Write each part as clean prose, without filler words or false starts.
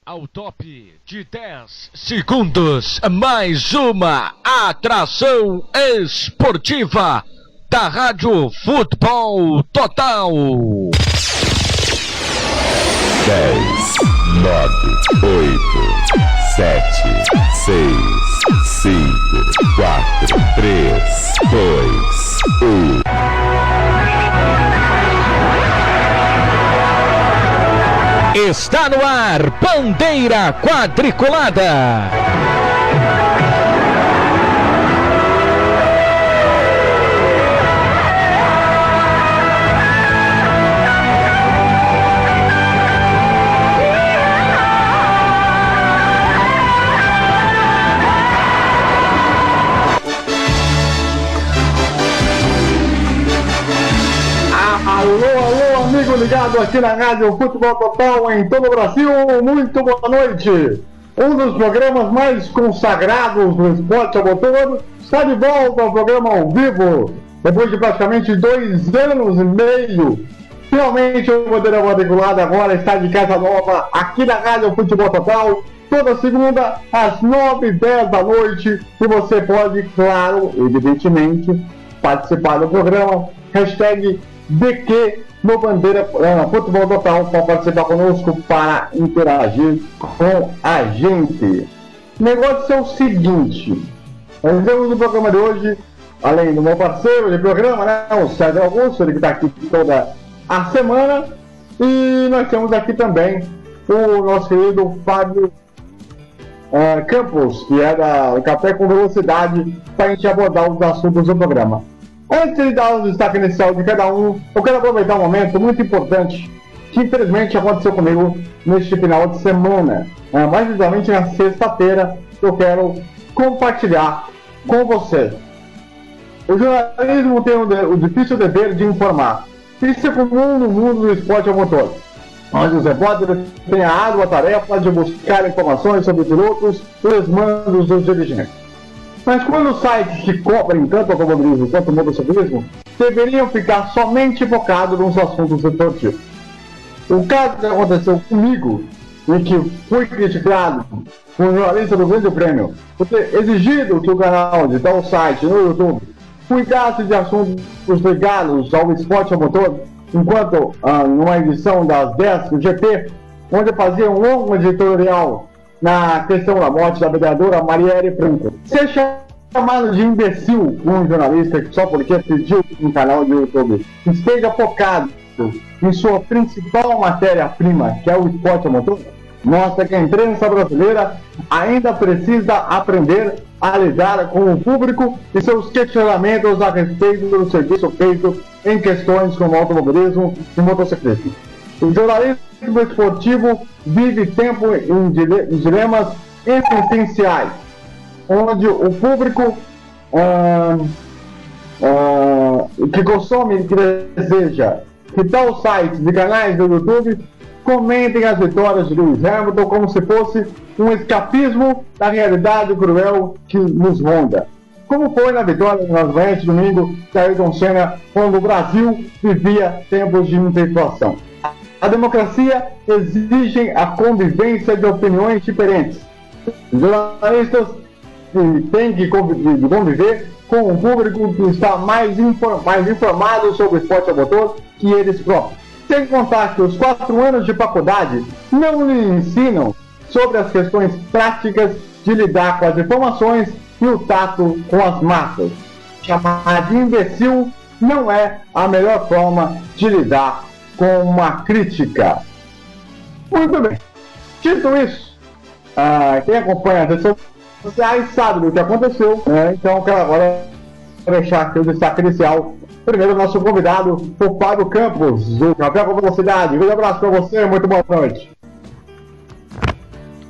Ao top de 10 segundos, mais uma atração esportiva da Rádio Futebol Total. 10, 9, 8, 7, 6, 5, 4, 3, 2, 1. Está no ar, Bandeira Quadriculada. Alô, amigo ligado aqui na Rádio Futebol Total em todo o Brasil, muito boa noite. Um dos programas mais consagrados do esporte a motor está de volta ao programa ao vivo, depois de praticamente 2 anos e meio. Finalmente o Bandeira Quadriculada agora está de casa nova aqui na Rádio Futebol Total, toda segunda às 9h10 da noite, e você pode, claro, evidentemente, participar do programa, hashtag DQ no Bandeira Futebol Total, para participar conosco, para interagir com a gente. O negócio é o seguinte: nós temos no programa de hoje, além do meu parceiro de programa, né, o César Augusto, ele que está aqui toda a semana, e nós temos aqui também o nosso querido Fábio Campos, que é da Café com Velocidade, para a gente abordar os assuntos do programa. Antes de dar o destaque inicial de cada um, eu quero aproveitar um momento muito importante que infelizmente aconteceu comigo neste final de semana. Mais precisamente na sexta-feira, eu quero compartilhar com você. O jornalismo tem o difícil dever de informar. Isso é comum no mundo do esporte a motor, onde os repórteres têm a árdua tarefa de buscar informações sobre pilotos e os mandos dos dirigentes. Mas quando os sites que cobrem tanto automobilismo quanto motociclismo deveriam ficar somente focados nos assuntos esportivos. O caso que aconteceu comigo, em que fui criticado por um jornalista do Grande Prêmio por ter exigido que o canal de tal site no YouTube cuidasse de assuntos ligados ao esporte a motor, enquanto numa edição das 10 do GP, onde fazia um longo editorial na questão da morte da vereadora Marielle Franco. Ser chamado de imbecil um jornalista que só porque pediu um canal de YouTube esteja focado em sua principal matéria-prima, que é o esporte a motor, mostra que a imprensa brasileira ainda precisa aprender a lidar com o público e seus questionamentos a respeito do serviço feito em questões como automobilismo e motociclismo. O jornalismo esportivo vive tempo em dilemas existenciais, onde o público que consome e que deseja que tal sites e canais do YouTube comentem as vitórias de Lewis Hamilton como se fosse um escapismo da realidade cruel que nos ronda. Como foi na vitória nas manhãs de domingo da Ayrton Senna, quando o Brasil vivia tempos de inflação. A democracia exige a convivência de opiniões diferentes. Os jornalistas têm que conviver com um público que está mais informado sobre o esporte a motor que eles próprios. Sem contar que os 4 anos de faculdade não lhe ensinam sobre as questões práticas de lidar com as informações e o tato com as massas. Chamar de imbecil não é a melhor forma de lidar com uma crítica. Muito bem. Dito isso, quem acompanha as redes sociais sabe do que aconteceu, né? Então quero agora deixar aqui o destaque inicial. Primeiro, nosso convidado, o Fábio Campos, do Café com Velocidade. Um grande abraço para você, muito boa noite.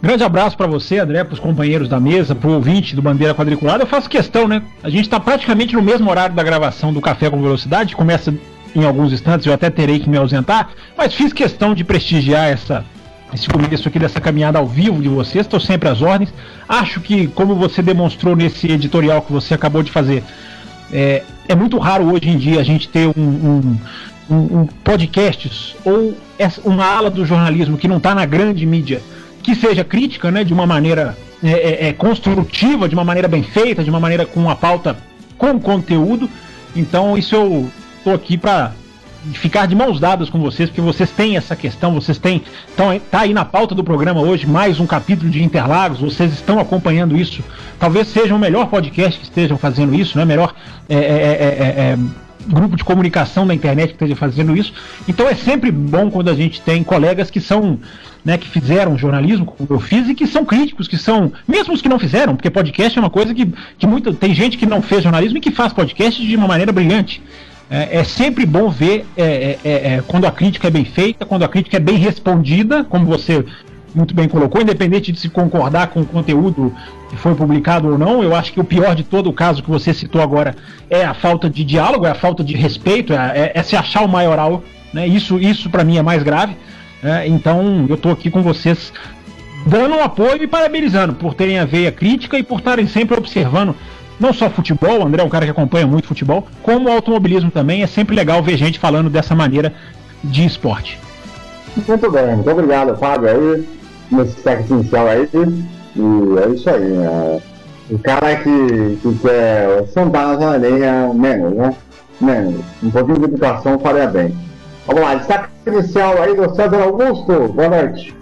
Grande abraço para você, André, para os companheiros da mesa, para o ouvinte do Bandeira Quadriculada. Eu faço questão, né? A gente está praticamente no mesmo horário da gravação do Café com Velocidade, começa em alguns instantes, eu até terei que me ausentar, mas fiz questão de prestigiar esse começo aqui dessa caminhada ao vivo de vocês, estou sempre às ordens. Acho que, como você demonstrou nesse editorial que você acabou de fazer, é muito raro hoje em dia a gente ter podcasts ou uma ala do jornalismo que não está na grande mídia, que seja crítica, né, de uma maneira construtiva, de uma maneira bem feita, de uma maneira com uma pauta com conteúdo. Então isso eu estou aqui para ficar de mãos dadas com vocês, porque vocês têm essa questão, vocês têm, tá aí na pauta do programa hoje, mais um capítulo de Interlagos, vocês estão acompanhando isso, talvez seja o melhor podcast que estejam fazendo isso, né, melhor grupo de comunicação na internet que esteja fazendo isso. Então é sempre bom quando a gente tem colegas que são, né, que fizeram jornalismo, como eu fiz, e que são críticos, que são, mesmo os que não fizeram, porque podcast é uma coisa que tem gente que não fez jornalismo e que faz podcast de uma maneira brilhante. É sempre bom ver quando a crítica é bem feita, quando a crítica é bem respondida, como você muito bem colocou, independente de se concordar com o conteúdo que foi publicado ou não. Eu acho que o pior de todo o caso que você citou agora é a falta de diálogo, é a falta de respeito, é se achar o maioral, né? Isso para mim é mais grave. Então eu estou aqui com vocês dando um apoio e parabenizando por terem a veia crítica e por estarem sempre observando não só futebol. O André é um cara que acompanha muito futebol, como o automobilismo também. É sempre legal ver gente falando dessa maneira de esporte. Muito bem, muito obrigado, Fábio, aí, nesse sexo inicial aí, e é isso aí, né? O cara que quer sentar na janelinha, menos, né? Menos, um pouquinho de educação faria bem. Vamos lá, destaque inicial aí do César Augusto, boa noite.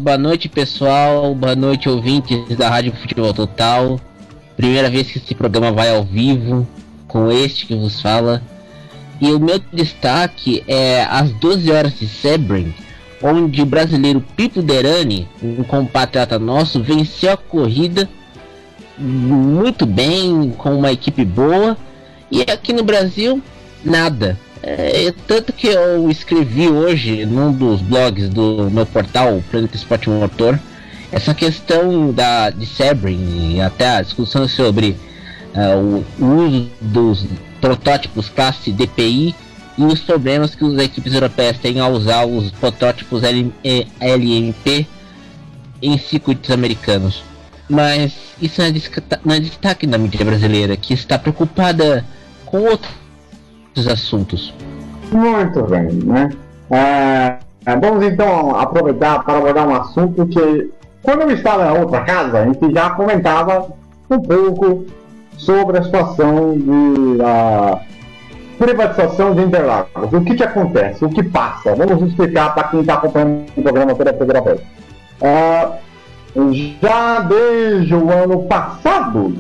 Boa noite, pessoal, boa noite, ouvintes da Rádio Futebol Total. Primeira vez que esse programa vai ao vivo, com este que vos fala. E o meu destaque é às 12 horas de Sebring, onde o brasileiro Pipo Derani, um compatriota nosso, venceu a corrida muito bem, com uma equipe boa. E aqui no Brasil, nada. Tanto que eu escrevi hoje num dos blogs do meu portal, Planeta Esporte Motor, essa questão de Sebring e até a discussão sobre o uso dos protótipos classe DPI e os problemas que as equipes europeias têm ao usar os protótipos LMP em circuitos americanos. Mas isso não é destaque na mídia brasileira, que está preocupada com outros assuntos. Muito bem, né? Vamos então aproveitar para abordar um assunto que, quando eu estava na outra casa, a gente já comentava um pouco sobre a situação da privatização de Interlagos. O que acontece? O que passa? Vamos explicar para quem está acompanhando o programa pela primeira vez. Já desde o ano passado,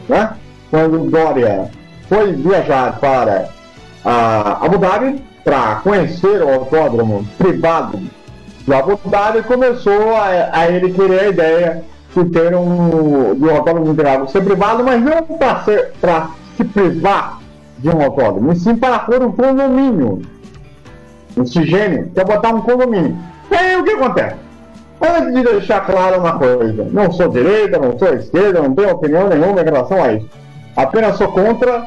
né, quando o Dória foi viajar para Abu Dhabi para conhecer o autódromo privado de Abu Dhabi, começou a ele querer a ideia de ter um autódromo de Interlagos ser privado, mas não para se privar de um autódromo, e sim para pôr um condomínio, um Cigênio, quer botar um condomínio. E aí o que acontece? Antes de deixar claro uma coisa, não sou direita, não sou esquerda, não tenho opinião nenhuma em relação a isso. Apenas sou contra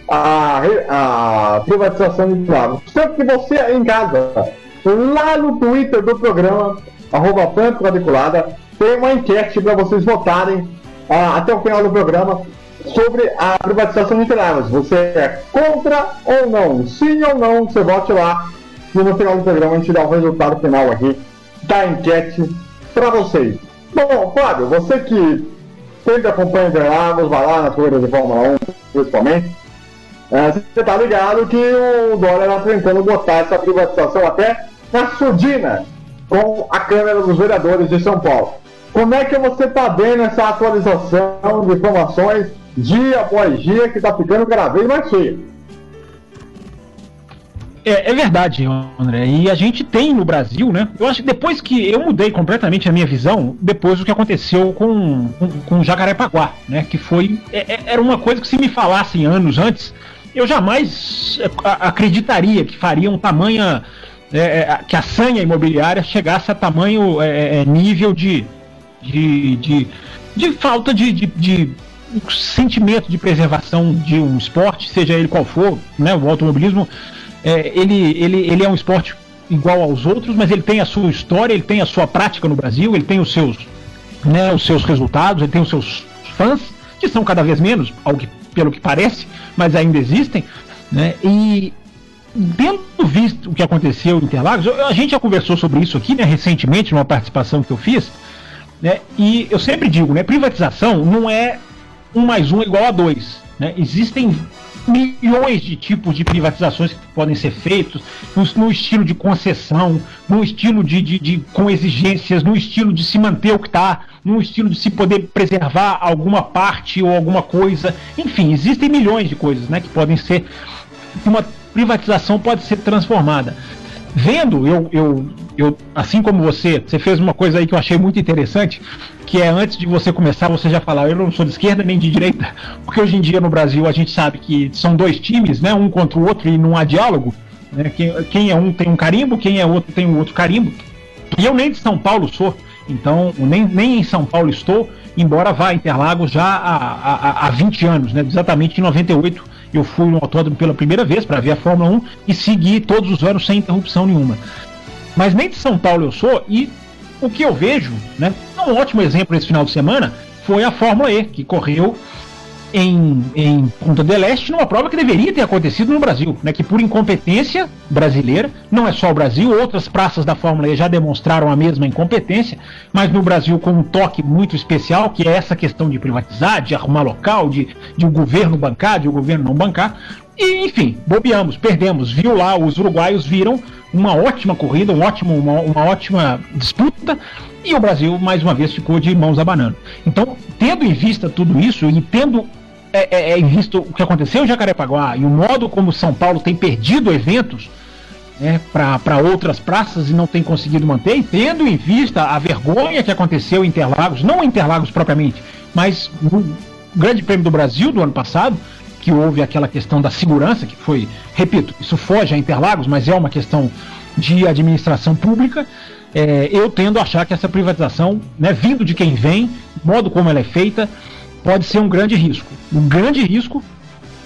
a privatização de Interlagos. Tanto que você aí em casa, lá no Twitter do programa, @PlanetaQuadriculada, tem uma enquete para vocês votarem até o final do programa sobre a privatização de Interlagos. Você é contra ou não? Sim ou não? Você vote lá e no final do programa a gente dá o resultado final aqui da enquete para vocês. Bom, Fábio, você que sempre acompanha Interlagos, vai lá nas corridas de Fórmula 1 principalmente, você tá ligado que o Dória está tentando botar essa privatização até na surdina com a Câmara dos Vereadores de São Paulo. Como é que você está vendo essa atualização de informações dia após dia que está ficando cada vez mais cheia? É verdade, André, e a gente tem no Brasil, né? Eu acho que depois que eu mudei completamente a minha visão, depois do que aconteceu com Jacarepaguá, né? Que foi, era uma coisa que, se me falassem anos antes, eu jamais acreditaria que faria um tamanho, que a sanha imobiliária chegasse a tamanho nível de falta de sentimento de preservação de um esporte, seja ele qual for, né? O automobilismo, ele é um esporte igual aos outros, mas ele tem a sua história, ele tem a sua prática no Brasil, ele tem os seus resultados, ele tem os seus fãs, que são cada vez menos, pelo que parece, mas ainda existem, né? E tendo visto o que aconteceu em Interlagos, a gente já conversou sobre isso aqui, né, recentemente, numa participação que eu fiz, né, e eu sempre digo, né, privatização não é 1 mais 1 igual a 2, né, existem milhões de tipos de privatizações que podem ser feitos no estilo de concessão, no estilo com exigências, no estilo de se manter o que está, no estilo de se poder preservar alguma parte ou alguma coisa, enfim, existem milhões de coisas, né, que podem ser, uma privatização pode ser transformada. Vendo, eu assim como você fez uma coisa aí que eu achei muito interessante, que é antes de você começar, você já falar, eu não sou de esquerda nem de direita, porque hoje em dia no Brasil a gente sabe que são 2 times, né, um contra o outro e não há diálogo, né, quem é um tem um carimbo, quem é outro tem um outro carimbo, e eu nem de São Paulo sou, então nem em São Paulo estou, embora vá a Interlagos já há 20 anos, né, exatamente em 98, eu fui no autódromo pela primeira vez para ver a Fórmula 1 e segui todos os anos sem interrupção nenhuma. Mas nem de São Paulo eu sou, e o que eu vejo, né, um ótimo exemplo esse final de semana foi a Fórmula E, que correu em Punta del Este, numa prova que deveria ter acontecido no Brasil, né, que por incompetência brasileira, não é só o Brasil, outras praças da Fórmula E já demonstraram a mesma incompetência, mas no Brasil com um toque muito especial, que é essa questão de privatizar, de arrumar local, de o governo bancar, de o governo não bancar, e enfim, bobeamos, perdemos, viu lá, os uruguaios viram uma ótima corrida, uma ótima disputa, e o Brasil mais uma vez ficou de mãos abanando. Então, tendo em vista tudo isso e tendo em vista o que aconteceu em Jacarepaguá e o modo como São Paulo tem perdido eventos, né, para outras praças e não tem conseguido manter, e tendo em vista a vergonha que aconteceu em Interlagos, não em Interlagos propriamente, mas no Grande Prêmio do Brasil do ano passado, que houve aquela questão da segurança, que foi, repito, isso foge a Interlagos, mas é uma questão de administração pública, eu tendo a achar que essa privatização, né, vindo de quem vem, modo como ela é feita, pode ser um grande risco. Um grande risco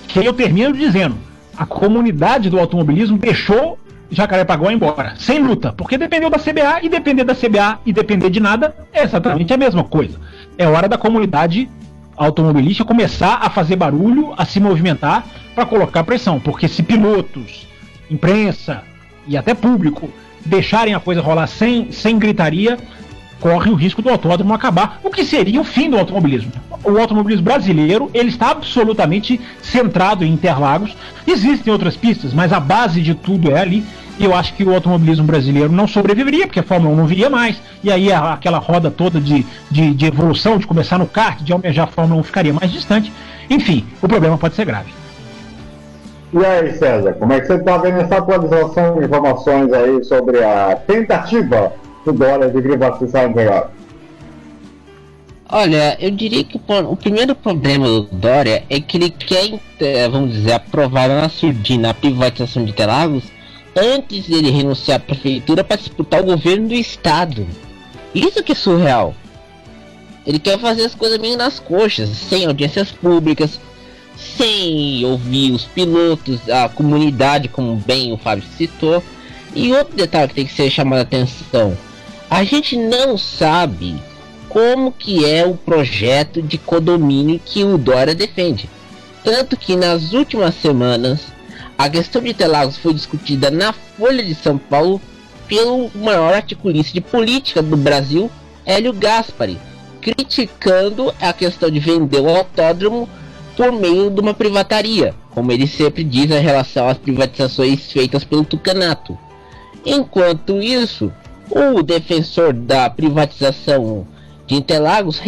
que eu termino dizendo, a comunidade do automobilismo deixou Jacarepaguá embora, sem luta, porque dependeu da CBA, e depender da CBA e depender de nada é exatamente a mesma coisa. É hora da comunidade automobilística começar a fazer barulho, a se movimentar para colocar pressão, porque se pilotos, imprensa e até público deixarem a coisa rolar sem gritaria, corre o risco do autódromo acabar, o que seria o fim do automobilismo. O automobilismo brasileiro, ele está absolutamente centrado em Interlagos. Existem outras pistas, mas a base de tudo é ali. E eu acho que o automobilismo brasileiro não sobreviveria, porque a Fórmula 1 não viria mais, e aí aquela roda toda de evolução, de começar no kart, de almejar a Fórmula 1 ficaria mais distante. Enfim, o problema pode ser grave. E aí, César, como é que você está vendo essa atualização de informações aí sobre a tentativa do Dória de privatizar o Interlagos? Olha, eu diria que o primeiro problema do Dória é que ele quer, vamos dizer, aprovar na surdina a privatização de Interlagos antes dele renunciar à prefeitura para disputar o governo do estado. Isso que é surreal. Ele quer fazer as coisas meio nas coxas, sem audiências públicas, sem ouvir os pilotos, a comunidade, como bem o Fábio citou. E outro detalhe que tem que ser chamado a atenção: a gente não sabe como que é o projeto de condomínio que o Dória defende. Tanto que nas últimas semanas a questão de Interlagos foi discutida na Folha de São Paulo pelo maior articulista de política do Brasil, Hélio Gaspari, criticando a questão de vender o autódromo por meio de uma privataria, como ele sempre diz em relação às privatizações feitas pelo Tucanato. Enquanto isso, o defensor da privatização de Interlagos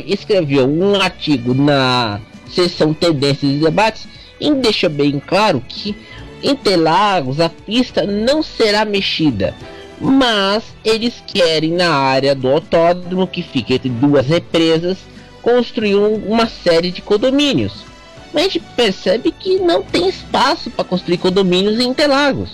escreveu um artigo na seção Tendências e Debates e deixou bem claro que Interlagos, a pista não será mexida, mas eles querem na área do autódromo, que fica entre duas represas, construir uma série de condomínios. Mas a gente percebe que não tem espaço para construir condomínios em Interlagos.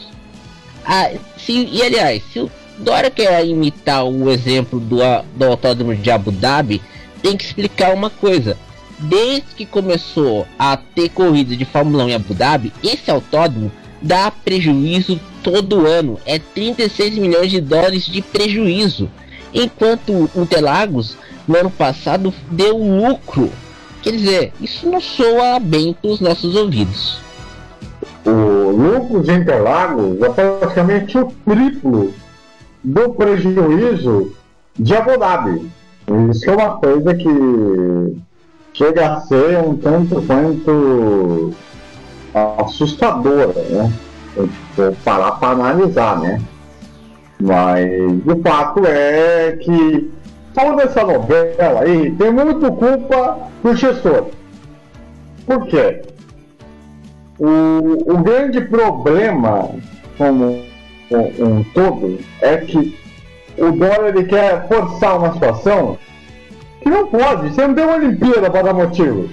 Aliás, se o Dória quer imitar o exemplo do autódromo de Abu Dhabi, tem que explicar uma coisa. Desde que começou a ter corrida de Fórmula 1 em Abu Dhabi, esse autódromo dá prejuízo todo ano. É 36 milhões de dólares de prejuízo. Enquanto o Interlagos, no ano passado, deu lucro. Quer dizer, isso não soa bem para os nossos ouvidos. O lucros de Interlagos é praticamente o triplo do prejuízo de Abu Dhabi. Isso é uma coisa que chega a ser um tanto quanto assustadora, né? Vou parar para analisar, né? Mas o fato é que toda essa novela aí tem muito culpa do gestor. Por quê? O grande problema como um todo é que o Dória ele quer forçar uma situação que não pode. Você não tem uma Olimpíada para dar motivo.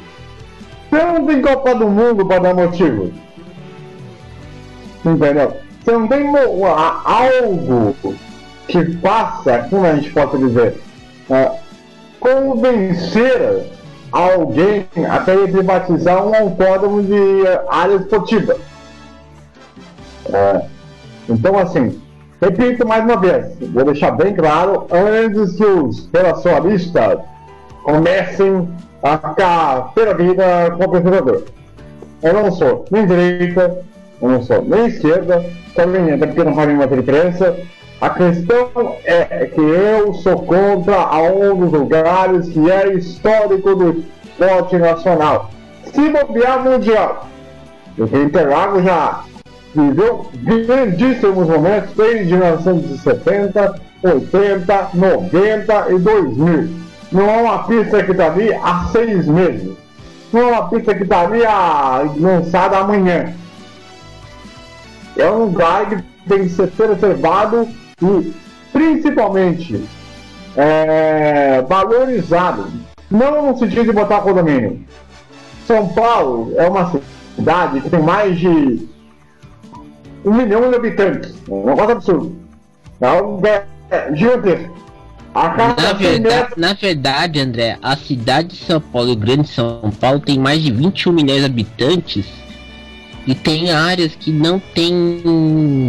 Você não tem Copa do Mundo para dar motivo. Entendeu? Você não tem algo que faça, como a gente pode dizer, convencer alguém a querer privatizar um autódromo de área esportiva. Então, assim, repito mais uma vez, vou deixar bem claro, antes que os relacionistas comecem a ficar pela vida com o pensador. Eu não sou nem direita, eu não sou nem esquerda, também até porque não faz nenhuma diferença. A questão é que eu sou contra um dos lugares que é histórico do esporte nacional. Se bobear mundial, porque Interlagos já viveu grandíssimos momentos desde 1970, 80, 90 e 2000. Não é uma pista que está ali há 6 meses. Não é uma pista que está ali lançada amanhã. É um lugar que tem que ser preservado e principalmente valorizado. Não no sentido de botar condomínio. São Paulo é uma cidade que tem mais de 1 milhão de habitantes. É um negócio absurdo. É algo gigantesco. Na verdade, André, a cidade de São Paulo e o Grande São Paulo tem mais de 21 milhões de habitantes e tem áreas que não tem,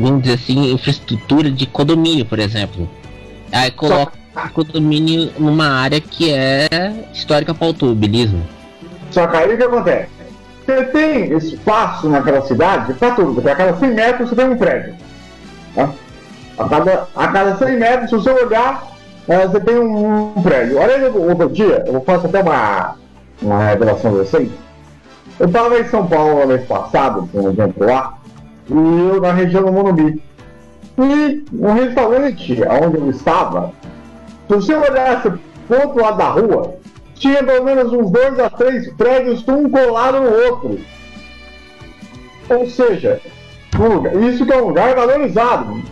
vamos dizer assim, infraestrutura de condomínio, por exemplo. Aí coloca condomínio numa área que é histórica para o automobilismo. Só que aí o que acontece? Você tem espaço naquela cidade para tudo, porque a cada 100 metros você tem um prédio. Tá? A cada 100 metros, se você olhar, você tem um prédio. Olha, outro dia, eu faço até uma revelação recente. Eu estava em São Paulo no mês passado, por exemplo, lá, e eu na região do Morumbi. E um restaurante onde eu estava, se você olhasse pro outro lado da rua, tinha pelo menos uns 2 a 3 prédios, um colado no outro. Ou seja, isso que é um lugar valorizado,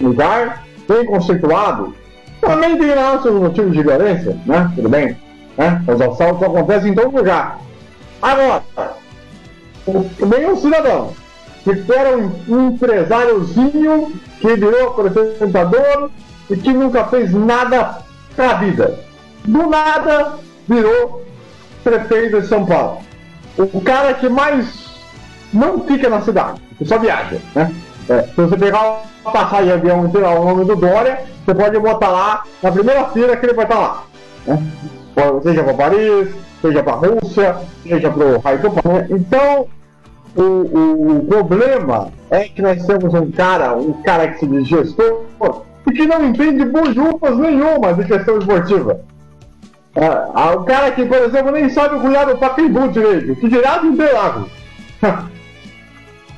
um lugar bem conceituado. Também tem lá seus motivos de violência, né? Tudo bem, né? Os assaltos acontecem em todo lugar. Agora, nenhum cidadão que era um empresáriozinho que virou apresentador e que nunca fez nada pra vida. Do nada, virou prefeito de São Paulo. O cara que mais não fica na cidade, que só viaja, né? Se você pegar uma passagem de avião e tirar o nome do Dória, você pode botar lá na primeira fila que ele vai estar lá, né? Seja para Paris, seja para Rússia, seja para o Raio do Pai. Então, o problema é que nós temos um cara que se diz gestor e que não entende bujupas nenhuma de questão esportiva. O cara que, por exemplo, nem sabe cuidar do Pacaembu direito, que dirá de Interlagos.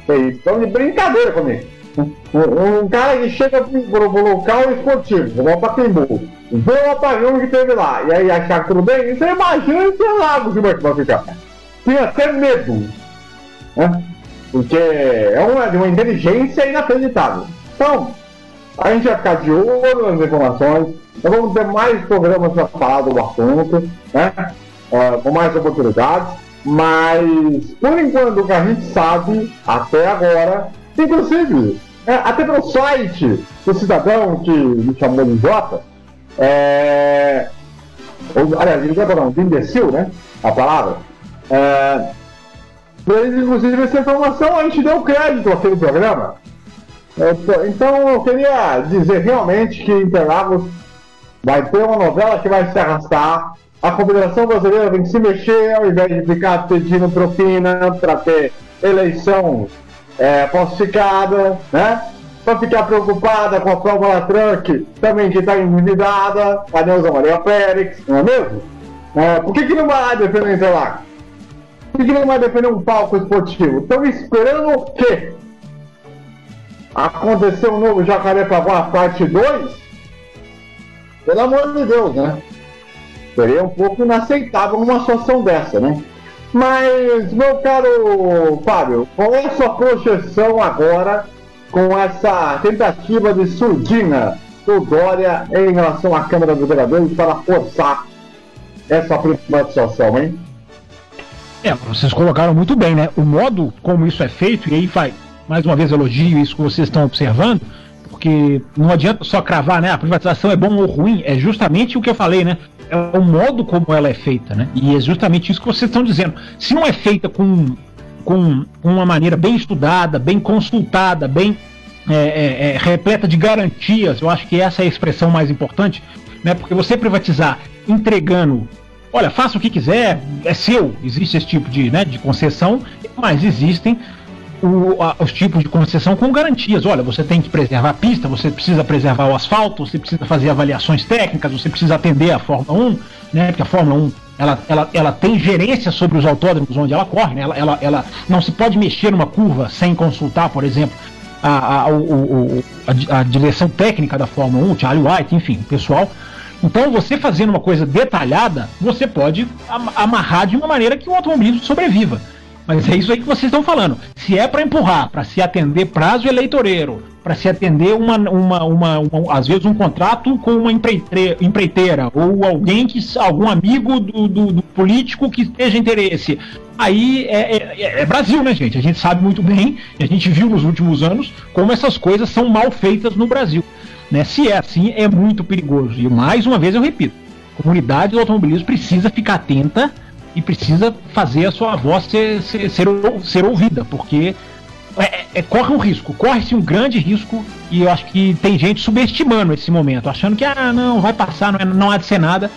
Estão de brincadeira comigo. Um cara que chega pro local esportivo, como o Pacaembu, vê o apagão que teve lá, e aí achar que tudo bem, você imagina Interlagos como é que vai ficar. Tem até medo, né? Porque é de uma inteligência inacreditável. Então, a gente vai ficar de olho nas informações, nós vamos ter mais programas para falar do assunto, né? Com mais oportunidades, mas por enquanto o que a gente sabe até agora, inclusive até pelo site do cidadão que me chamou de Jota, aliás, ele não, de imbecil, né? A palavra. Para eles, inclusive, essa informação a gente deu crédito àquele programa. Então eu queria dizer realmente que Interlagos vai ter uma novela que vai se arrastar. A Confederação Brasileira tem que se mexer ao invés de ficar pedindo propina para ter eleição falsificada, né? Para ficar preocupada com a Fórmula Truck, também que está endividada, a Neuza Maria Pérez, não é mesmo? Por que não vai defender o Interlagos? Por que não vai defender um palco esportivo? Estão esperando o quê? Aconteceu um novo Jacarepaguá parte 2? Pelo amor de Deus, né? Seria um pouco inaceitável uma situação dessa, né? Mas, meu caro Fábio, qual é a sua projeção agora com essa tentativa de surdina do Dória em relação à Câmara dos Vereadores para forçar essa privatização, hein? Vocês colocaram muito bem, né? O modo como isso é feito, e aí mais uma vez elogio isso que vocês estão observando, porque não adianta só cravar, né? A privatização é bom ou ruim, é justamente o que eu falei, né? É o modo como ela é feita, né? E é justamente isso que vocês estão dizendo. Se não é feita com uma maneira bem estudada, bem consultada, bem repleta de garantias, eu acho que essa é a expressão mais importante, né? Porque você privatizar entregando, olha, faça o que quiser, é seu, existe esse tipo de concessão, mas existem os tipos de concessão com garantias. Olha, você tem que preservar a pista, você precisa preservar o asfalto, você precisa fazer avaliações técnicas, você precisa atender a Fórmula 1, né? Porque a Fórmula 1 ela tem gerência sobre os autódromos onde ela corre, né? Ela não se pode mexer numa curva sem consultar, por exemplo, a direção técnica da Fórmula 1, o Charlie White, enfim, o pessoal. Então, você fazendo uma coisa detalhada, você pode amarrar de uma maneira que o automobilismo sobreviva. Mas é isso aí que vocês estão falando. Se é para empurrar, para se atender prazo eleitoreiro, para se atender às vezes um contrato com uma empreiteira ou algum amigo do político que esteja interesse, aí é Brasil, né, gente? A gente sabe muito bem, e a gente viu nos últimos anos como essas coisas são mal feitas no Brasil, né? Se é assim, é muito perigoso. E mais uma vez eu repito, a comunidade do automobilismo precisa ficar atenta e precisa fazer a sua voz ser ouvida, porque corre um risco, corre-se um grande risco, e eu acho que tem gente subestimando esse momento, achando que não vai passar, não há de ser nada.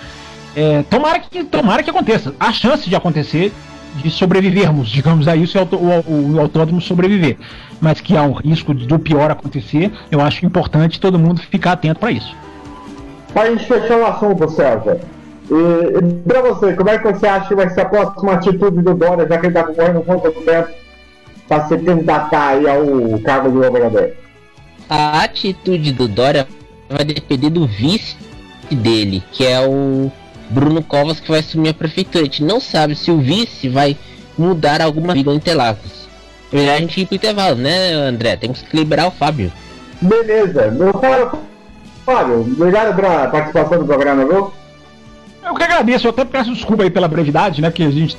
Tomara que aconteça. Há chance de acontecer, de sobrevivermos, digamos a isso, e o autódromo sobreviver, mas que há um risco do pior acontecer. Eu acho importante todo mundo ficar atento para isso. Para a gente fechar o assunto, César, e para você, como é que você acha que vai ser a próxima atitude do Dória, já que ele está concorrendo contra o tempo para se candidatar aí ao cargo de governador? A atitude do Dória vai depender do vice dele, que é o Bruno Covas, que vai assumir a prefeitura. A gente não sabe se o vice vai mudar alguma coisa em Interlagos. É melhor a gente ir pro intervalo, né, André? Temos que liberar o Fábio. Beleza, meu caro Fábio, obrigado pela participação do programa, viu? Eu que agradeço, eu até peço desculpa aí pela brevidade, né? Porque a gente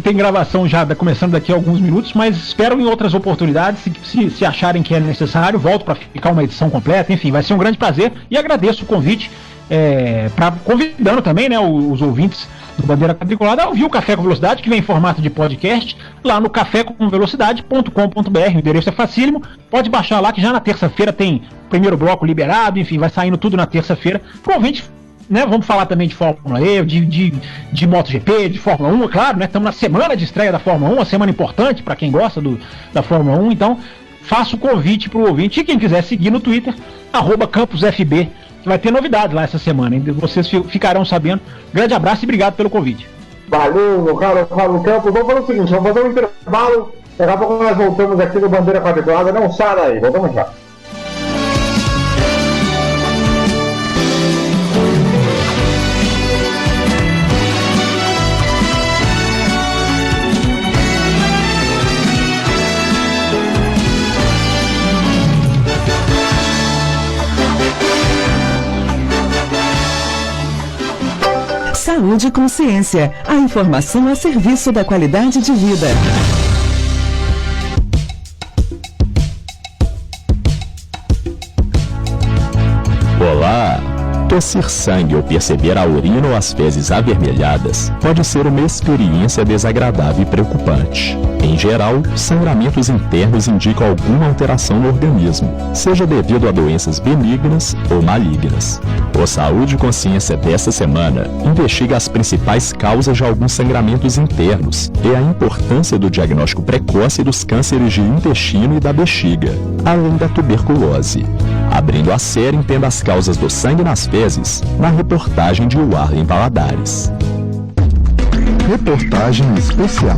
tem gravação já começando daqui a alguns minutos, mas espero em outras oportunidades, se acharem que é necessário, volto para ficar uma edição completa, enfim, vai ser um grande prazer, e agradeço o convite, convidando também, né, os ouvintes do Bandeira Quadriculada a ouvir o Café com Velocidade, que vem em formato de podcast, lá no cafécomvelocidade.com.br, o endereço é facílimo, pode baixar lá, que já na terça-feira tem o primeiro bloco liberado, enfim, vai saindo tudo na terça-feira, pro ouvinte, né, vamos falar também de Fórmula E, de MotoGP, de Fórmula 1, claro, né? Estamos na semana de estreia da Fórmula 1, uma semana importante para quem gosta da Fórmula 1, então faço o convite para o ouvinte, e quem quiser seguir no Twitter, @CampusFB, que vai ter novidades lá essa semana, hein? Vocês ficarão sabendo. Grande abraço e obrigado pelo convite. Valeu, meu caro Campos. Vamos fazer o seguinte, vamos fazer um intervalo, daqui a pouco nós voltamos aqui no Bandeira Quadriculada, não sai daí, voltamos já. Saúde e consciência. A informação a serviço da qualidade de vida. Olá, Tossir sangue ou perceber a urina ou as fezes avermelhadas pode ser uma experiência desagradável e preocupante. Em geral, sangramentos internos indicam alguma alteração no organismo, seja devido a doenças benignas ou malignas. O Saúde e Consciência desta semana investiga as principais causas de alguns sangramentos internos e a importância do diagnóstico precoce dos cânceres de intestino e da bexiga, além da tuberculose. Abrindo a série, entenda as causas do sangue nas fezes, na reportagem de Warlen Valadares. Reportagem especial.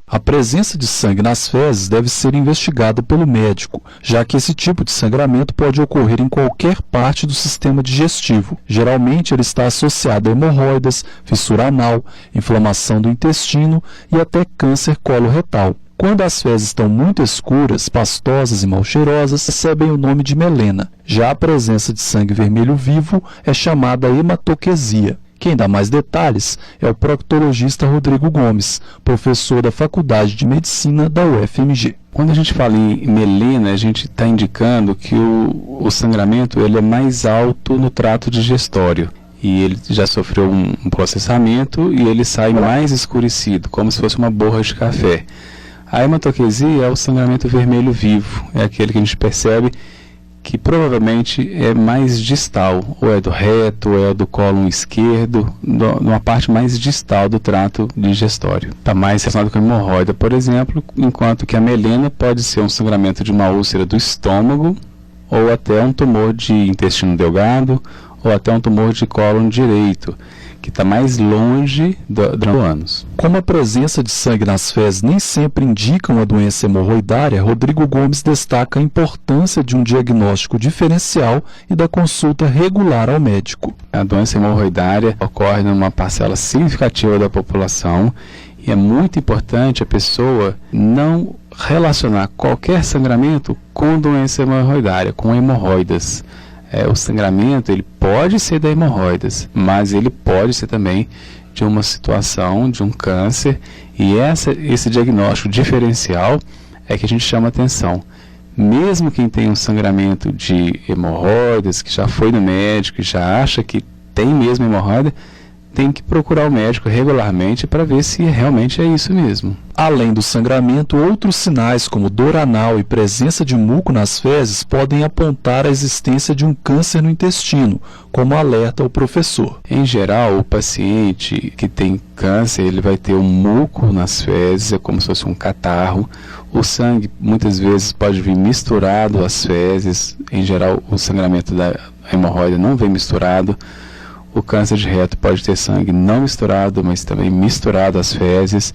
A presença de sangue nas fezes deve ser investigada pelo médico, já que esse tipo de sangramento pode ocorrer em qualquer parte do sistema digestivo. Geralmente ele está associado a hemorroidas, fissura anal, inflamação do intestino e até câncer coloretal. Quando as fezes estão muito escuras, pastosas e mal cheirosas, recebem o nome de melena. Já a presença de sangue vermelho vivo é chamada hematoquesia. Quem dá mais detalhes é o proctologista Rodrigo Gomes, professor da Faculdade de Medicina da UFMG. Quando a gente fala em melena, a gente está indicando que o sangramento ele é mais alto no trato digestório. E ele já sofreu um processamento e ele sai mais escurecido, como se fosse uma borra de café. A hematoquesia é o sangramento vermelho vivo, é aquele que a gente percebe que provavelmente é mais distal, ou é do reto, ou é do cólon esquerdo, numa parte mais distal do trato digestório. Está mais relacionado com a hemorroida, por exemplo, enquanto que a melena pode ser um sangramento de uma úlcera do estômago, ou até um tumor de intestino delgado, ou até um tumor de cólon direito, que está mais longe do ânus. Como a presença de sangue nas fezes nem sempre indica uma doença hemorroidária, Rodrigo Gomes destaca a importância de um diagnóstico diferencial e da consulta regular ao médico. A doença hemorroidária ocorre numa parcela significativa da população e é muito importante a pessoa não relacionar qualquer sangramento com doença hemorroidária, com hemorroidas. O sangramento ele pode ser da hemorroidas, mas ele pode ser também de uma situação, de um câncer, e esse diagnóstico diferencial é que a gente chama atenção. Mesmo quem tem um sangramento de hemorroidas, que já foi no médico, já acha que tem mesmo hemorroida, tem que procurar o médico regularmente para ver se realmente é isso mesmo. Além do sangramento, outros sinais como dor anal e presença de muco nas fezes podem apontar a existência de um câncer no intestino, como alerta o professor. Em geral, o paciente que tem câncer, ele vai ter um muco nas fezes, é como se fosse um catarro. O sangue muitas vezes pode vir misturado às fezes. Em geral, o sangramento da hemorroida não vem misturado. O câncer de reto pode ter sangue não misturado, mas também misturado às fezes.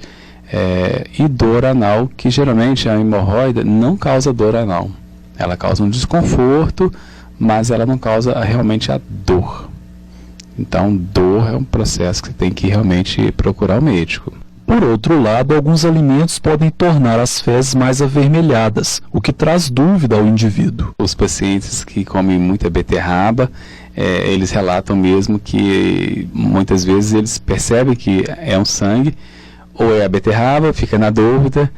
E dor anal, que geralmente a hemorroida não causa dor anal. Ela causa um desconforto, mas ela não causa realmente a dor. Então, dor é um processo que você tem que realmente procurar o médico. Por outro lado, alguns alimentos podem tornar as fezes mais avermelhadas, o que traz dúvida ao indivíduo. Os pacientes que comem muita beterraba, eles relatam mesmo que muitas vezes eles percebem que é um sangue, ou é a beterraba, fica na dúvida,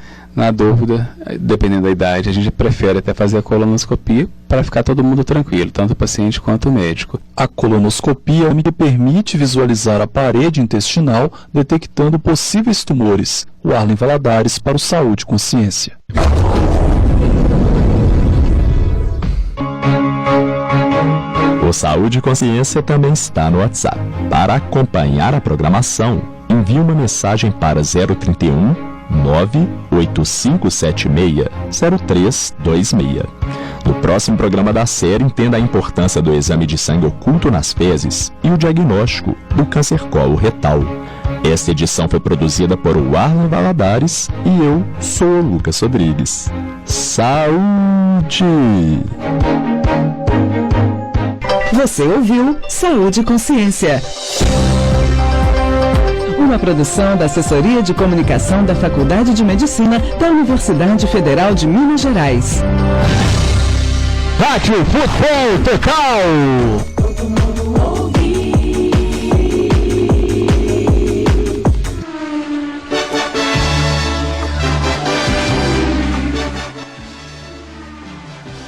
dependendo da idade, a gente prefere até fazer a colonoscopia para ficar todo mundo tranquilo, tanto o paciente quanto o médico. A colonoscopia é o que permite visualizar a parede intestinal, detectando possíveis tumores. Warlen Valadares para o Saúde e Consciência. O Saúde e Consciência também está no WhatsApp. Para acompanhar a programação, envie uma mensagem para 031 98576-0326. No próximo programa da série, entenda a importância do exame de sangue oculto nas fezes e o diagnóstico do câncer coloretal. Esta edição foi produzida por Warlen Valadares e eu sou o Lucas Rodrigues. Saúde! Você ouviu Saúde e Consciência. Uma produção da Assessoria de Comunicação da Faculdade de Medicina da Universidade Federal de Minas Gerais. Rádio Futebol Total. Todo mundo ouve.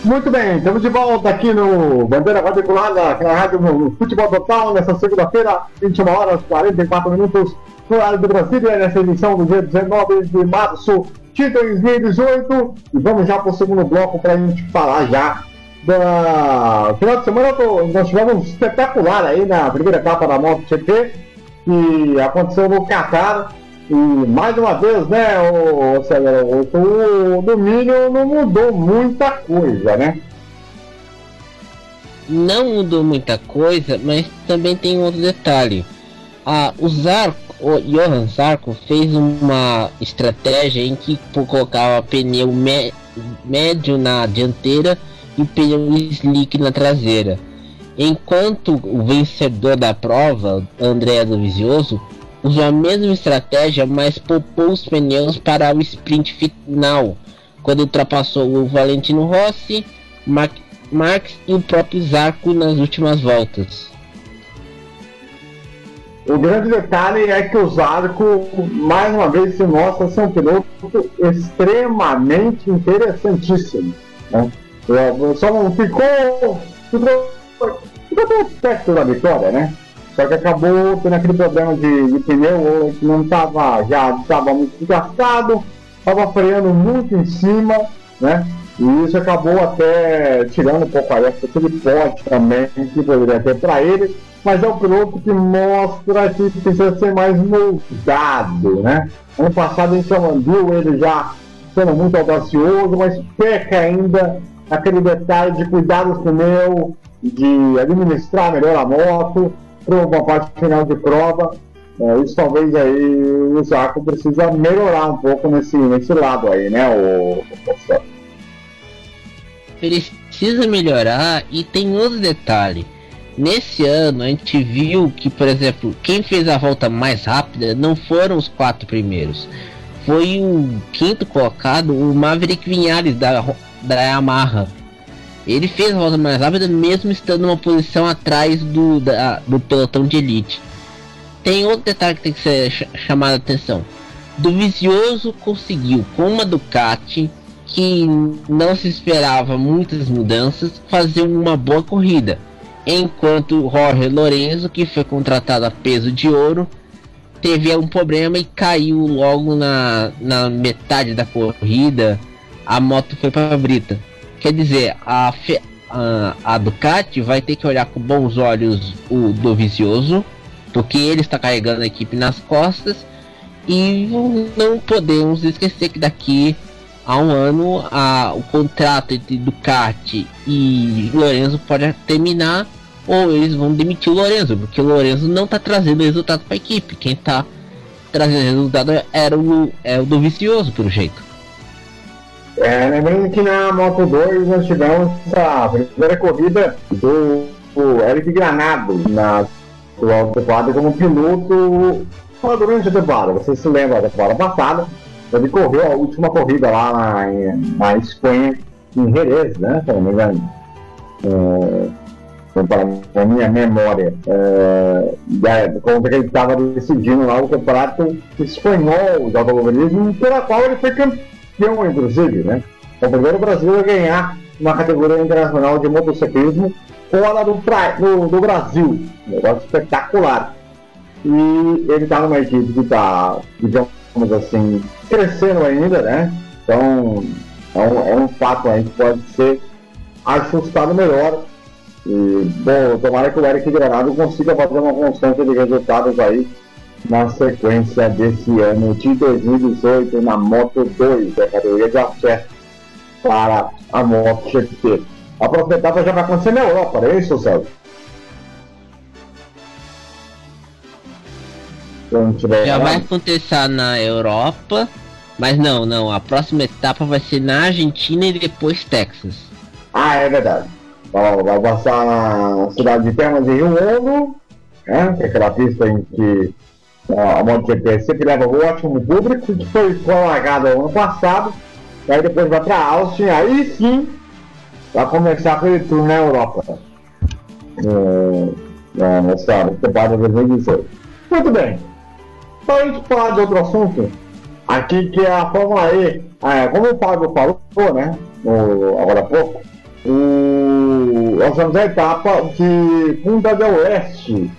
Muito bem, estamos de volta aqui no Bandeira Quadriculada, aqui na Rádio Futebol Total, nessa segunda-feira, 21 horas 44 minutos, no horário do Brasília, nessa edição do dia 19 de março de 2018. E vamos já para o segundo bloco para a gente falar já da final de semana. Nós tivemos um espetacular aí na primeira etapa da MotoGP, que aconteceu no Qatar. E mais uma vez, né, o domínio não mudou muita coisa, né? Não mudou muita coisa, mas também tem um outro detalhe. O Johan Zarco fez uma estratégia em que colocava pneu médio na dianteira e pneu slick na traseira. Enquanto o vencedor da prova, André Dovizioso, usou a mesma estratégia, mas poupou os pneus para o sprint final, quando ultrapassou o Valentino Rossi, Marques e o próprio Zarco nas últimas voltas. O grande detalhe é que o Zarco, mais uma vez, se mostra ser um piloto extremamente interessantíssimo, né? Só não ficou perto da vitória, né? Só que acabou tendo aquele problema de pneu que não estava muito desgastado, estava freando muito em cima, né? E isso acabou até tirando um pouco a época que ele pode também, que poderia ter para ele, mas é um piloto que mostra que precisa ser mais moldado, né? Ano passado a gente viu ele já sendo muito audacioso, mas peca ainda aquele detalhe de cuidar dos pneus, de administrar melhor a moto para uma parte final de prova. Isso talvez aí o Zarco precisa melhorar um pouco nesse lado aí, né, o Precisa melhorar, e tem outro detalhe. Nesse ano a gente viu que, por exemplo, quem fez a volta mais rápida não foram os 4 primeiros. Foi o 5º colocado, o Maverick Vinhares da Yamaha. Ele fez a volta mais rápida mesmo estando numa posição atrás do pelotão de elite. Tem outro detalhe que tem que ser chamado a atenção. Dovizioso conseguiu, com uma Ducati que não se esperava muitas mudanças, fazer uma boa corrida. Enquanto Jorge Lorenzo, que foi contratado a peso de ouro, teve um problema e caiu logo na metade da corrida. A moto foi para a brita. Quer dizer, a Ducati vai ter que olhar com bons olhos o Dovizioso, porque ele está carregando a equipe nas costas, e não podemos esquecer que daqui a um ano o contrato entre Ducati e Lorenzo pode terminar, ou eles vão demitir o Lorenzo, porque o Lorenzo não está trazendo resultado para a equipe. Quem está trazendo resultado é o Dovizioso, pelo jeito. Lembrando que na Moto 2 nós tivemos a primeira corrida do Eric Granado na Auto Quadro como piloto durante a temporada. Você se lembra da temporada passada? Ele correu a última corrida lá na Espanha, em Jerez, né? Se não me engano. Para a minha memória, como ele estava decidindo lá o campeonato espanhol de automobilismo, pela qual ele foi campeão, inclusive, né? O primeiro brasileiro a ganhar uma categoria internacional de motociclismo fora do Brasil. Um negócio espetacular. E ele está numa equipe que está, digamos assim, crescendo ainda, né? Então é um fato aí que pode ser ajustado melhor. E, bom, tomara que o Eric Granado consiga fazer uma constância de resultados aí na sequência desse ano de 2018 na Moto 2, a categoria de acesso para a MotoGP. A próxima etapa já vai acontecer na Europa, não é isso, Celso? Já vai acontecer na Europa, mas não, a próxima etapa vai ser na Argentina e depois Texas. É verdade. Vai passar na cidade de Termas de Rio Hondo, né? Que é aquela pista em que a MotoGP sempre leva um ótimo público, que foi largada ano passado, e aí depois vai para a Áustria, aí sim vai começar aquele tour na Europa. Nessa temporada de 2018. Muito bem. Para a gente falar de outro assunto, aqui que é a Fórmula E, como o Fábio falou, né, agora há pouco, nós vamos à etapa de Punta del Oeste,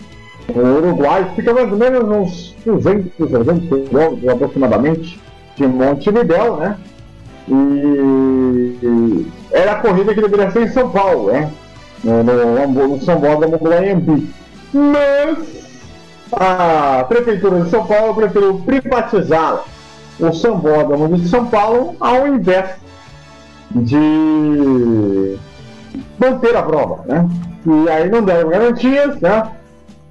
no Uruguai, fica mais ou menos uns 200 quilômetros aproximadamente de Montevidéu, né? E era a corrida que deveria ser em São Paulo, né? No São Bódromo do Anhembi. Mas a Prefeitura de São Paulo preferiu privatizar o Sambódromo de São Paulo ao invés de manter a prova, né? E aí não deram garantias, né?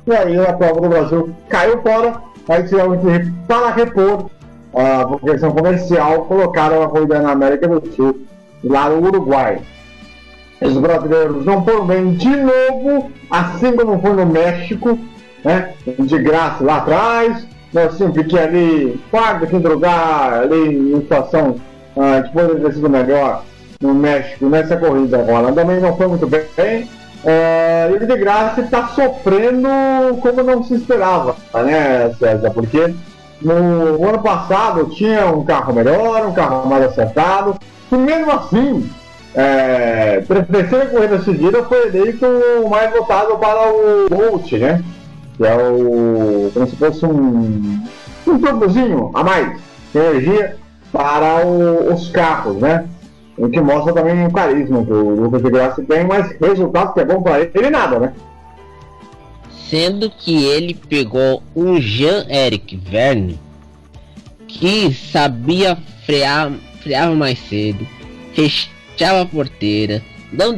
E aí a prova do Brasil caiu fora, aí tiveram que, para repor a questão comercial, colocaram a corrida na América do Sul, lá no Uruguai. Os brasileiros não foram bem de novo, assim como foi no México, né? De graça lá atrás, nós tínhamos que ali, quarto, quinto lugar, ali em situação que poderia ter sido melhor no México, nessa corrida agora. Também não foi muito bem. Ele de graça está sofrendo como não se esperava, né, César? Porque no ano passado tinha um carro melhor, um carro mais acertado, e mesmo assim, terceira corrida seguida foi eleito o mais votado para o Bolt, né? Que é como se fosse um turbozinho a mais de energia para os carros, né? O que mostra também o carisma que o Lucas de Grassi tem, mas resultado que é bom para ele nada, né? Sendo que ele pegou um Jean-Eric Vergne que sabia freava mais cedo, fechava a porteira, não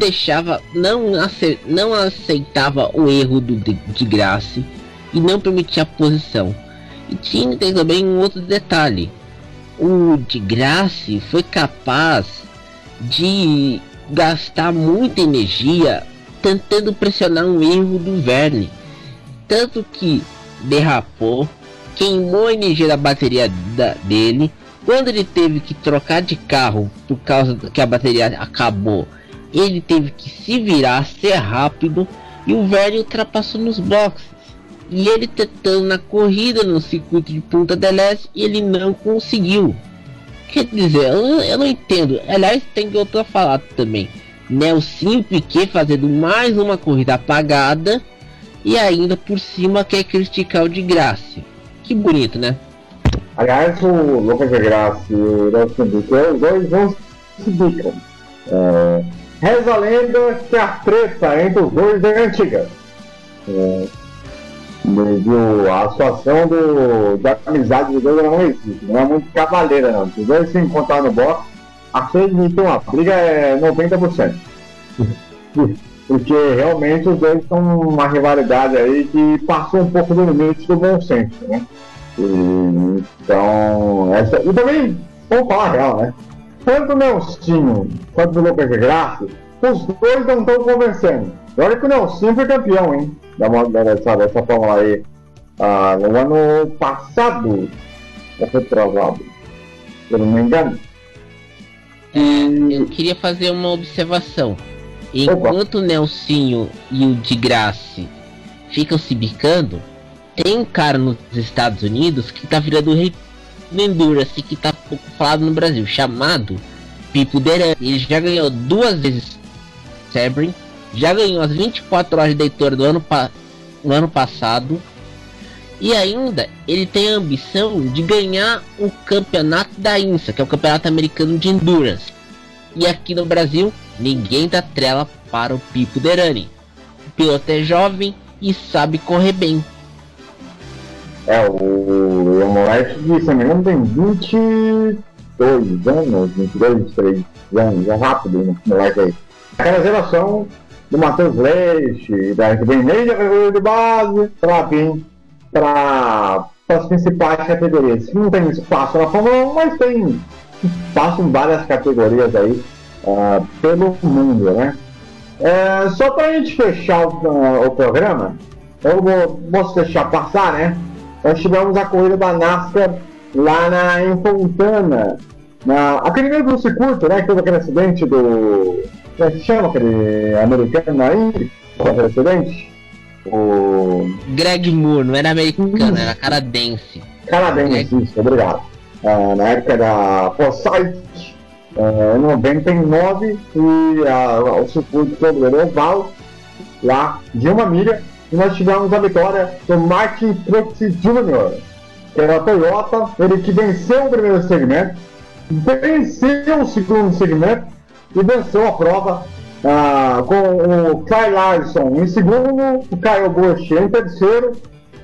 aceitava o erro de Grassi e não permitia a posição. E tem também um outro detalhe: o de Grassi foi capaz de gastar muita energia tentando pressionar um erro do Vergne, tanto que derrapou, queimou a energia da bateria dele. Quando ele teve que trocar de carro por causa que a bateria acabou, ele teve que se virar, ser rápido, e o Vergne ultrapassou nos boxes. E ele tentando na corrida no circuito de Punta del Este, e ele não conseguiu. Quer dizer, eu não entendo. Aliás, tem outro a falar também. Nelsinho Piquet fazendo mais uma corrida apagada e ainda por cima quer criticar o de Grassi. Que bonito, né? Aliás, o Lucas de Grassi e o Nelson Piquet, os dois não se bicam. Reza a lenda que a treta entre os dois é antiga. A situação da amizade dos dois não existe, não é muito cavaleira não. Se os dois se encontrar no box, a chance de ter uma briga é 90%. Porque realmente os dois são uma rivalidade aí que passou um pouco do limite do bom senso, né? E também, vamos falar a real, né? Tanto o Nelsinho quanto o Lucas de Grassi, os dois não estão convencendo. Olha que o Nelsinho foi campeão, hein? Dessa Fórmula aí no ano passado, foi travado, se eu não me engano. Eu queria fazer uma observação. Enquanto o Nelsinho e o de Grassi ficam se bicando, tem um cara nos Estados Unidos que tá virando rei do Endurance, que tá pouco falado no Brasil, chamado Pipo Derani. Ele já ganhou 2 vezes Sebring, já ganhou as 24 horas de Daytona do ano passado, e ainda ele tem a ambição de ganhar o campeonato da INSA, que é o campeonato americano de Endurance. E aqui no Brasil ninguém dá trela para o Pipo Derani. O piloto é jovem e sabe correr bem. O moleque de se não me engano tem 22 anos, 22, 23 anos, é rápido o moleque aí. Aquela geração do Matheus Leite, da que vem meio da categoria de base, para vir para as principais categorias. Não tem espaço na Fórmula 1, mas tem espaço em várias categorias aí pelo mundo, né? Só para a gente fechar o programa, eu posso deixar passar, né? Nós tivemos a corrida da NASCAR lá em Fontana, aquele meio do circuito, né? Que teve aquele acidente do... Como é que chama aquele americano aí? Aquele acidente? O Greg Moore, não era americano, era canadense. Canadense, isso, obrigado. Na época da Forsyth Em 99, e o circuito todo era oval, lá de 1 milha, e nós tivemos a vitória do Martin Truex Jr., que era a Toyota, ele que venceu o primeiro segmento, venceu o segundo segmento e venceu a prova com o Kyle Larson em segundo, o Kyle Busch em terceiro.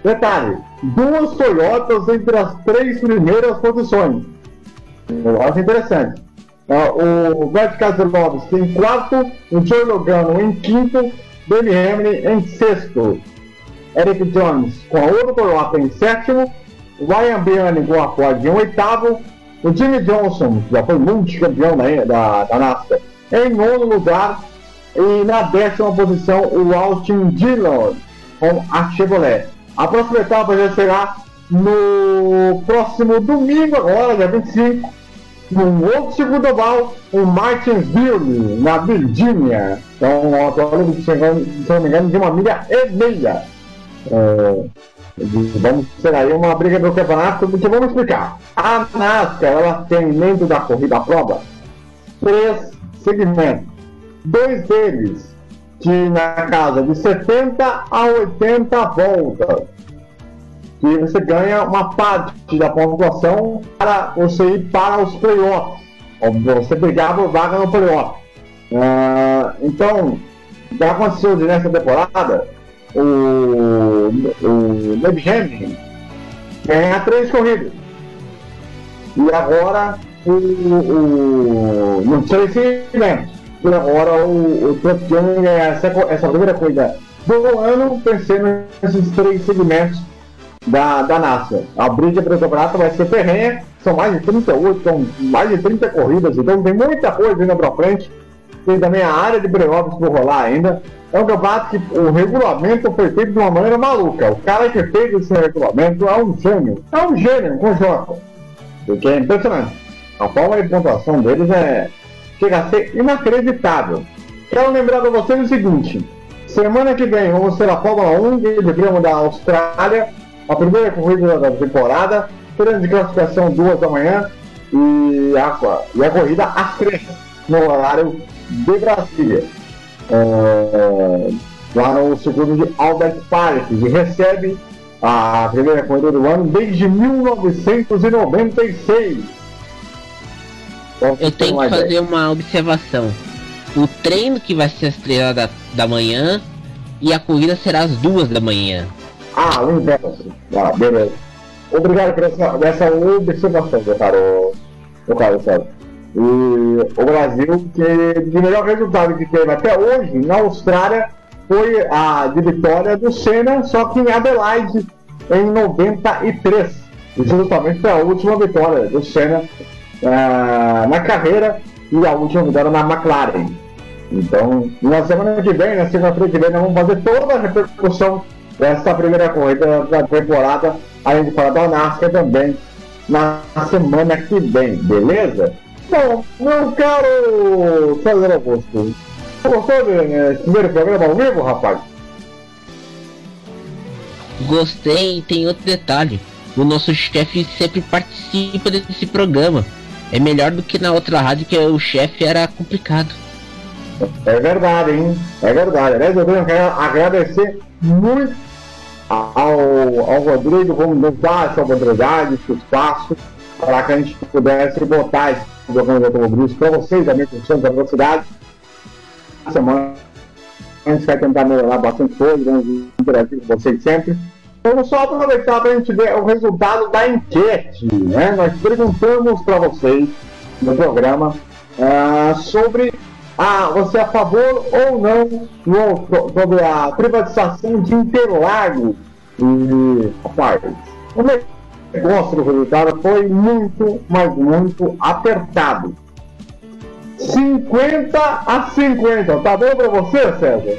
Detalhe, 2 Toyotas entre as 3 primeiras posições. Eu acho interessante. O Brad Keselowski em quarto, o Joey Logano em quinto, Denny Hamlin em sexto, Eric Jones com a outra Toyota em sétimo, Ryan Blaney com a Ford em oitavo, o Jimmy Johnson, que já foi multicampeão da NASCAR, em nono lugar, e na 10ª posição o Austin Dillon com a Chevrolet. A próxima etapa já será no próximo domingo, agora, dia 25, no outro segundo oval, o Martinsville, na Virgínia. Então, uma prova, se não me engano, de 1,5 milhas. Vamos ter aí uma briga do campeonato, porque vamos explicar. A NASCAR, ela tem dentro da corrida à prova 3 segmentos. 2 deles que na casa de 70 a 80 voltas. E você ganha uma parte da pontuação para você ir para os playoffs, ou você brigar por vaga no playoff. Então, o que aconteceu nessa temporada, o Denny Hamlin ganha 3 corridas. E agora, no 3 segmentos. E agora o Truck Jr. ganha essa primeira corrida do ano, pensando nesses 3 segmentos da NASCAR. A briga pelo campeonato vai ser ferrenha, são mais de 38, são mais de 30 corridas, então tem muita coisa ainda pra frente. Tem também a área de playoffs por rolar ainda. É um campeonato que o regulamento foi feito de uma maneira maluca. O cara que fez esse regulamento é um gênio com J, porque é impressionante. A forma de pontuação deles chega a ser inacreditável. Quero lembrar para vocês o seguinte: semana que vem vamos ter a Fórmula 1, Grande Prêmio da Austrália, a primeira corrida da temporada, treino de classificação 2 da manhã e a corrida às 3 no horário de Brasília, lá no circuito de Albert Park, que recebe a primeira corrida do ano desde 1996. Eu tenho que fazer uma observação. O treino que vai ser às 3 da manhã e a corrida será às 2 da manhã. O inverso. Beleza. Obrigado por essa observação, meu caro Sérgio. E o Brasil, que de melhor resultado que teve até hoje na Austrália, foi a de vitória do Senna, só que em Adelaide, em 93. E justamente foi a última vitória do Senna na carreira e a última vitória na McLaren. Então, na semana que vem, na segunda-feira que vem, nós vamos fazer toda a repercussão dessa primeira corrida da temporada, além de falar da NASCAR também na semana que vem, beleza? Bom, meu caro César Augusto, gostou desse primeiro programa ao vivo, rapaz? Gostei, e tem outro detalhe: o nosso chefe sempre participa desse programa. É melhor do que na outra rádio, que o chefe era complicado. É verdade, hein? É verdade. Aliás, eu tenho que agradecer muito ao Rodrigo, vamos nos dar essa oportunidade, esse espaço, para que a gente pudesse botar esse programa de automobilismo para vocês, amigos do Centro da Velocidade. Na semana a gente vai tentar melhorar bastante coisa, vamos interagir com vocês sempre. Vamos só aproveitar para a gente ver o resultado da enquete, né? Nós perguntamos para vocês no programa sobre você é a favor ou não sobre a privatização de Interlagos. E, rapaz, o negócio do resultado foi muito, mas muito apertado. 50-50. Tá bom pra você, César?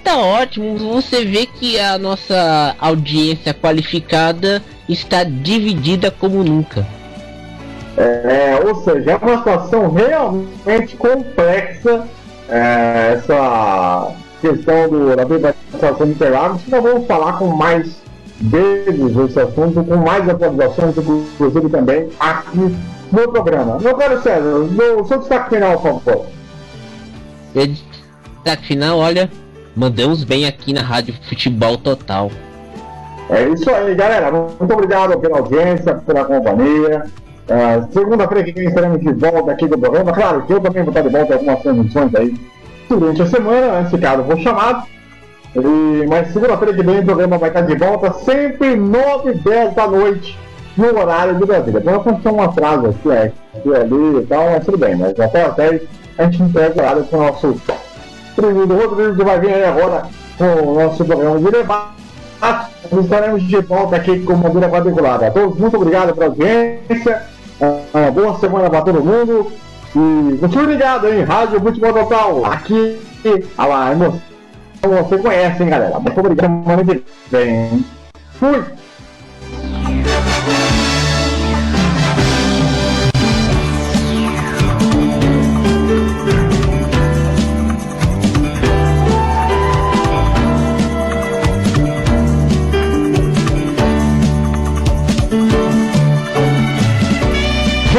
Tá ótimo. Você vê que a nossa audiência qualificada está dividida como nunca. Ou seja, é uma situação realmente complexa, essa questão da privatização de Interlagos. Nós vamos falar com mais vezes esse assunto, com mais atualizações, inclusive também aqui no programa. Meu caro César, no seu destaque final, por favor. Meu destaque final, olha, mandamos bem aqui na Rádio Futebol Total. É isso aí, galera. Muito obrigado pela audiência, pela companhia. Segunda-feira que vem estaremos de volta aqui do programa. Claro que eu também vou estar de volta em algumas transmissões aí durante a semana, se caso for chamado. Mas segunda-feira que vem o programa vai estar de volta sempre 9h10 da noite no horário do Brasil. Então aconteceu um atraso aqui ali e tal, mas tudo bem, mas até às 10 a gente entrega o horário com o nosso querido Rodrigo, que vai vir aí agora com o nosso programa de debate. Nós estaremos de volta aqui com uma bandeira quadriculada. A todos, muito obrigado pela audiência. Uma boa semana para todo mundo. E continue ligado aí, Rádio Futebol Total. Aqui, a emoção você conhece, hein, galera. Muito obrigado. Semana que vem. Fui!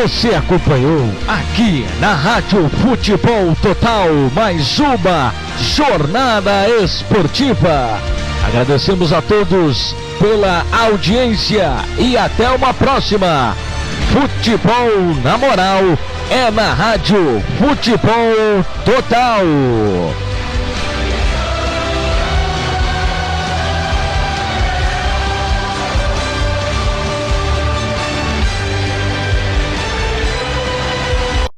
Você acompanhou aqui na Rádio Futebol Total mais uma jornada esportiva. Agradecemos a todos pela audiência e até uma próxima. Futebol na moral é na Rádio Futebol Total.